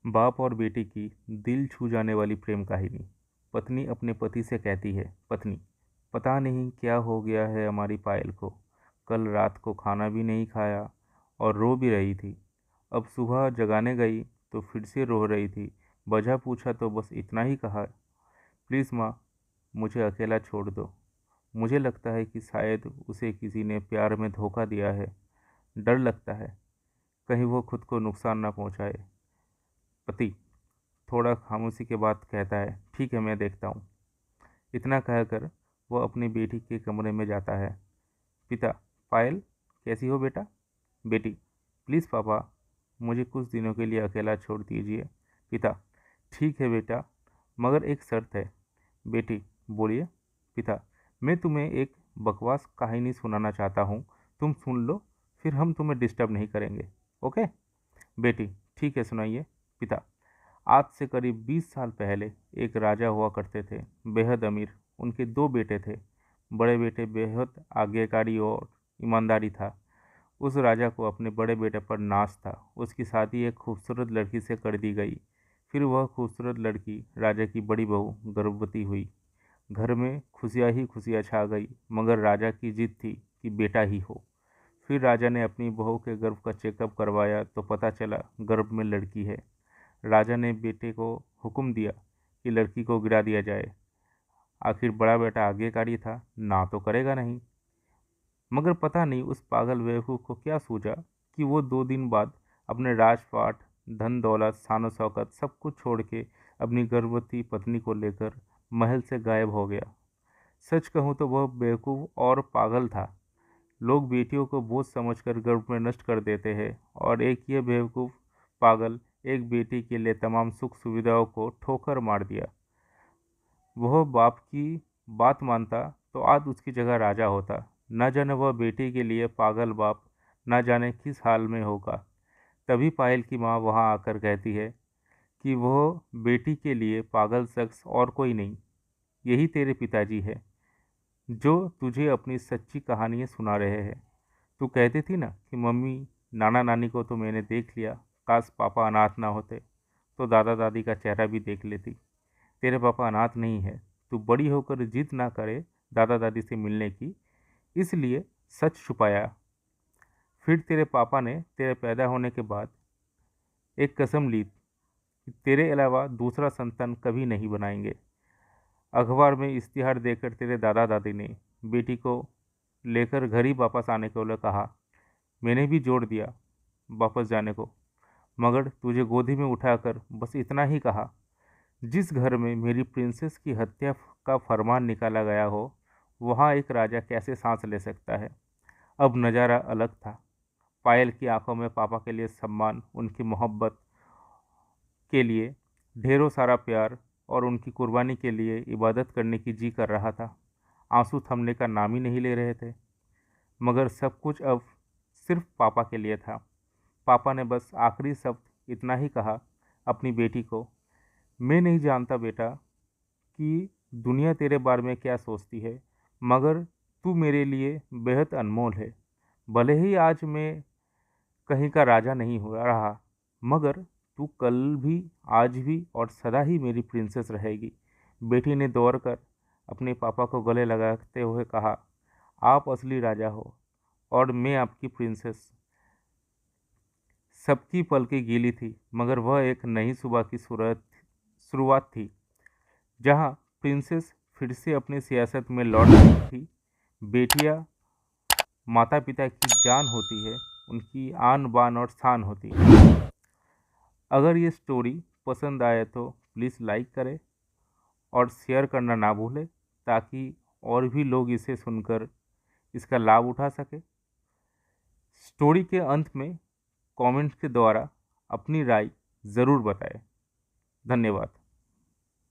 बाप और बेटे की दिल छू जाने वाली प्रेम कहानी। पत्नी अपने पति से कहती है, पत्नी, पता नहीं क्या हो गया है हमारी पायल को। कल रात को खाना भी नहीं खाया और रो भी रही थी। अब सुबह जगाने गई तो फिर से रो रही थी। वजह पूछा तो बस इतना ही कहा, प्लीज़ माँ, मुझे अकेला छोड़ दो। मुझे लगता है कि शायद उसे किसी ने प्यार में धोखा दिया है। डर लगता है कहीं वो खुद को नुकसान ना पहुंचाए। पति थोड़ा खामोशी के बाद कहता है, ठीक है, मैं देखता हूँ। इतना कहकर वह अपनी बेटी के कमरे में जाता है। पिता, पायल, कैसी हो बेटा? बेटी, प्लीज़ पापा, मुझे कुछ दिनों के लिए अकेला छोड़ दीजिए। पिता, ठीक है बेटा, मगर एक शर्त है। बेटी, बोलिए। पिता, मैं तुम्हें एक बकवास कहानी सुनाना चाहता हूँ, तुम सुन लो, फिर हम तुम्हें डिस्टर्ब नहीं करेंगे, ओके? बेटी, ठीक है, सुनाइए। पिता, आज से करीब 20 साल पहले एक राजा हुआ करते थे, बेहद अमीर। उनके दो बेटे थे। बड़े बेटे बेहद आज्ञाकारी और ईमानदारी था। उस राजा को अपने बड़े बेटे पर नाज था। उसकी शादी एक खूबसूरत लड़की से कर दी गई। फिर वह खूबसूरत लड़की राजा की बड़ी बहू गर्भवती हुई। घर में खुशियाँ ही खुशियाँ छा गई, मगर राजा की जिद थी कि बेटा ही हो। फिर राजा ने अपनी बहू के गर्भ का चेकअप करवाया तो पता चला गर्भ में लड़की है। राजा ने बेटे को हुक्म दिया कि लड़की को गिरा दिया जाए। आखिर बड़ा बेटा आज्ञाकारी था, ना तो करेगा नहीं। मगर पता नहीं उस पागल बेवकूफ़ को क्या सूझा कि वो 2 दिन बाद अपने राजपाट, धन दौलत, शान शौकत सब कुछ छोड़ के अपनी गर्भवती पत्नी को लेकर महल से गायब हो गया। सच कहूँ तो वह बेवकूफ़ और पागल था। लोग बेटियों को बोझ समझकर गर्भ में नष्ट कर देते हैं, और एक ये बेवकूफ़ पागल एक बेटी के लिए तमाम सुख सुविधाओं को ठोकर मार दिया। वह बाप की बात मानता तो आज उसकी जगह राजा होता। न जाने वह बेटी के लिए पागल बाप न जाने किस हाल में होगा। तभी पायल की माँ वहाँ आकर कहती है कि वह बेटी के लिए पागल शख्स और कोई नहीं, यही तेरे पिताजी है, जो तुझे अपनी सच्ची कहानियाँ सुना रहे हैं। तू कहती थी ना कि मम्मी, नाना नानी को तो मैंने देख लिया, काश पापा अनाथ ना होते तो दादा दादी का चेहरा भी देख लेती। तेरे पापा अनाथ नहीं है। तू बड़ी होकर जिद ना करे दादा दादी से मिलने की, इसलिए सच छुपाया। फिर तेरे पापा ने तेरे पैदा होने के बाद एक कसम ली कि तेरे अलावा दूसरा संतान कभी नहीं बनाएंगे। अखबार में इश्तिहार देकर तेरे दादा दादी ने बेटी को लेकर घर ही वापस आने को लिए कहा। मैंने भी जोड़ दिया वापस जाने को, मगर तुझे गोदी में उठाकर बस इतना ही कहा, जिस घर में मेरी प्रिंसेस की हत्या का फरमान निकाला गया हो, वहाँ एक राजा कैसे सांस ले सकता है। अब नज़ारा अलग था। पायल की आंखों में पापा के लिए सम्मान, उनकी मोहब्बत के लिए ढेरों सारा प्यार और उनकी कुर्बानी के लिए इबादत करने की जी कर रहा था। आंसू थमने का नाम ही नहीं ले रहे थे। मगर सब कुछ अब सिर्फ पापा के लिए था। पापा ने बस आखिरी शब्द इतना ही कहा अपनी बेटी को, मैं नहीं जानता बेटा कि दुनिया तेरे बारे में क्या सोचती है, मगर तू मेरे लिए बेहद अनमोल है। भले ही आज मैं कहीं का राजा नहीं हो रहा, मगर तू कल भी, आज भी और सदा ही मेरी प्रिंसेस रहेगी। बेटी ने दौड़कर अपने पापा को गले लगाते हुए कहा, आप असली राजा हो और मैं आपकी प्रिंसेस। सबकी पलकें गीली थी, मगर वह एक नई सुबह की शुरुआत थी, जहां प्रिंसेस फिर से अपनी सियासत में लौट रही थी। बेटियां माता पिता की जान होती है, उनकी आन बान और शान होती है। अगर ये स्टोरी पसंद आए तो प्लीज़ लाइक करें और शेयर करना ना भूलें, ताकि और भी लोग इसे सुनकर इसका लाभ उठा सके। स्टोरी के अंत में कमेंट्स के द्वारा अपनी राय ज़रूर बताएं। धन्यवाद।